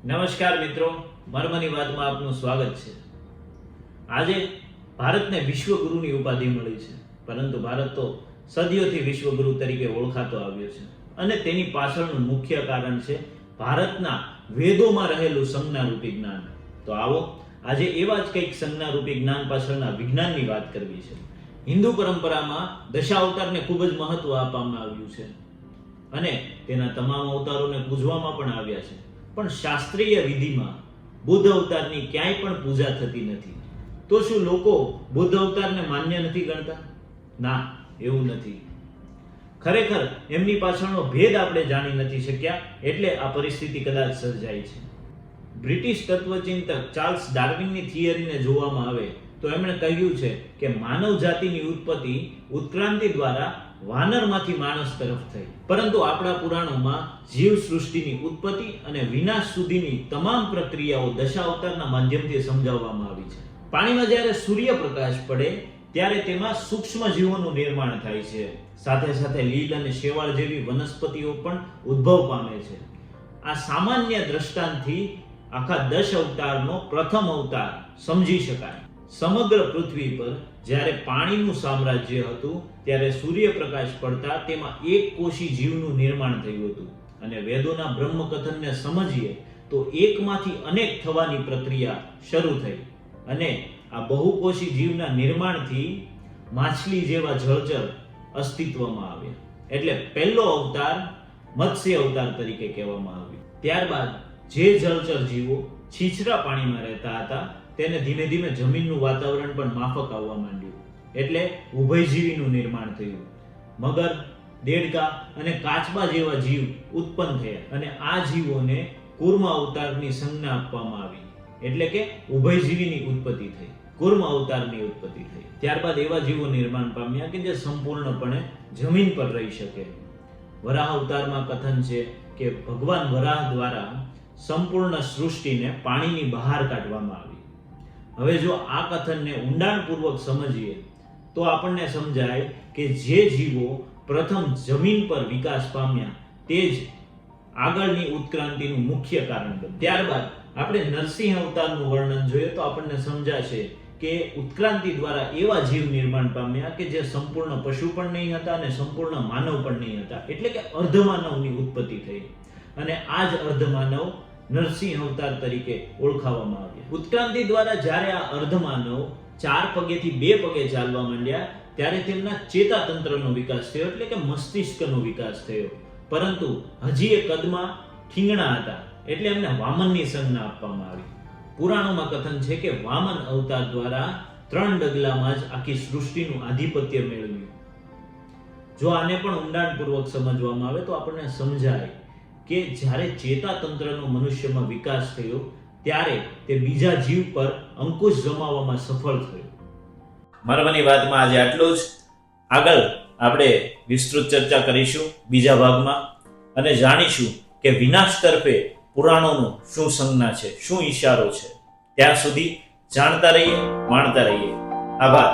નમસ્કાર મિત્રો, મર્મની વાતમાં આપનું સ્વાગત છે। આજે ભારતને વિશ્વગુરુની ઉપાધિ મળી છે, પરંતુ ભારત તો સદીઓથી વિશ્વગુરુ તરીકે ઓળખાતો આવ્યો છે અને તેની પાછળનું મુખ્ય કારણ છે ભારતના વેદોમાં રહેલું સંજ્ઞારૂપી જ્ઞાન। તો આવો આજે એવા જ કંઈક સંજ્ઞારૂપી જ્ઞાન પાછળના વિજ્ઞાનની વાત કરવી છે। હિન્દુ પરંપરામાં દશાવતારને ખૂબ જ મહત્વ આપવામાં આવ્યું છે અને તેના તમામ અવતારોને પૂજવામાં પણ આવ્યા છે, પણ શાસ્ત્રીય વિધિમાં બુદ્ધ અવતારની ક્યાંય પણ પૂજા થતી નથી। તો શું લોકો બુદ્ધ અવતારને માન્ય નથી ગણતા? ના, એવું નથી। ખરેખર એમની પાછળનો ભેદ આપણે જાણી નથી શક્યા, એટલે આ પરિસ્થિતિ કદાચ સર્જાઈ છે। બ્રિટિશ તત્વચિંતક ચાર્લ્સ ડાર્વિનની થિયરીને જોવામાં આવે તો એમણે કહ્યું છે કે માનવ જાતિની ઉત્પત્તિ ઉત્ક્રાંતિ દ્વારા વાનરમાંથી માણસ તરફ થઈ, પરંતુ આપણા પુરાણોમાં જીવ સૃષ્ટિની ઉત્પત્તિ અને વિનાશ સુધીની તમામ પ્રક્રિયાઓ દશાવતારના માધ્યમથી સમજાવવામાં આવી છે। પાણીમાં જ્યારે સૂર્યપ્રકાશ પડે ત્યારે તેમાં સૂક્ષ્મ જીવોનું નિર્માણ થાય છે, સાથે સાથે લીલ અને શેવાળ જેવી વનસ્પતિઓ પણ ઉદ્ભવ પામે છે। આ સામાન્ય દ્રષ્ટાંતથી આખા 10 અવતારનો પ્રથમ અવતાર સમજી શકાય। સમગ્ર પૃથ્વી પર જ્યારે પાણીનું સામ્રાજ્ય હતું ત્યારે સૂર્યપ્રકાશ પડતા તેમાં એક કોષી જીવનું નિર્માણ થયું હતું, અને વેદોના બ્રહ્મકથનને સમજીએ તો એકમાંથી અનેક થવાની પ્રક્રિયા શરૂ થઈ, અને આ બહુકોષી જીવના નિર્માણથી માછલી જેવા જળચર અસ્તિત્વમાં આવ્યા। એટલે પહેલો અવતાર મત્સ્ય અવતાર તરીકે કહેવામાં આવ્યો। ત્યારબાદ જે જળચર જીવો છીછરા પાણીમાં રહેતા હતા તેને ધીમે ધીમે જમીનનું વાતાવરણ પણ માફક આવવા માંડ્યું, એટલે ઉભયજીવીનું નિર્માણ થયું। મગર, દેડકા અને કાચબા જેવા જીવ ઉત્પન્ન થયા, અને આ જીવોને કૂર્મ અવતારની સંજ્ઞા આપવામાં આવી, એટલે કે ઉભયજીવીની ઉત્પત્તિ થઈ, કૂર્મ અવતારની ઉત્પત્તિ થઈ। ત્યારબાદ એવા જીવો નિર્માણ પામ્યા કે જે સંપૂર્ણપણે જમીન પર રહી શકે। વરાહ અવતારમાં કથન છે કે ભગવાન વરાહ દ્વારા સંપૂર્ણ સૃષ્ટિને પાણીની બહાર કાઢવામાં આવી। હવે જો આ કથનને ઊંડાણપૂર્વક સમજીએ તો આપણને સમજાય કે જે જીવો પ્રથમ જમીન પર વિકાસ પામ્યા તે જ આગળની ઉત્ક્રાંતિનું મુખ્ય કારણ બન્યું। ત્યારબાદ આપણે નરસિંહ અવતારનું વર્ણન જોઈએ તો આપણને સમજાશે કે ઉત્ક્રાંતિ દ્વારા એવા જીવ નિર્માણ પામ્યા કે જે સંપૂર્ણ પશુ પણ નહીં હતા અને સંપૂર્ણ માનવ પણ નહીં હતા, એટલે કે અર્ધમાનવની ઉત્પત્તિ થઈ, અને આ જ અર્ધમાનવ નરસિંહ અવતાર તરીકે ઓળખાવામાં આવ્યા। ઉત્ક્રાંતિ દ્વારા જ્યારે આ અર્ધમાનવ 4 પગેથી 2 પગે ચાલવા માંડ્યા ત્યારે તેમના ચેતાતંત્રનો વિકાસ થયો, એટલે કે મસ્તિષ્કનો વિકાસ થયો, પરંતુ હજી એ કદમાં ઠીંગણા હતા, એટલે એમને વામનની સંજ્ઞા આપવામાં આવી। પુરાણોમાં કથન છે કે વામન અવતાર દ્વારા 3 ડગલામાં જ આખી સૃષ્ટિનું આધિપત્ય મેળવ્યું। જો આને પણ ઊંડાણપૂર્વક સમજવામાં આવે તો આપણને સમજાય કે જ્યારે ચેતાતંત્રનો મનુષ્યમાં વિકાસ થયો ત્યારે તે બીજા જીવ પર અંકુશ જમાવવામાં સફળ થયો। મર્મની વાતમાં આજે આટલું જ। આગળ આપણે વિસ્તૃત ચર્ચા કરીશું બીજા ભાગમાં, અને જાણીશું કે વિનાશ તરફે પુરાણોનું શું સંજ્ઞા છે, શું ઈશારો છે। ત્યાં સુધી જાણતા રહીએ, માણતા રહીએ। આભાર।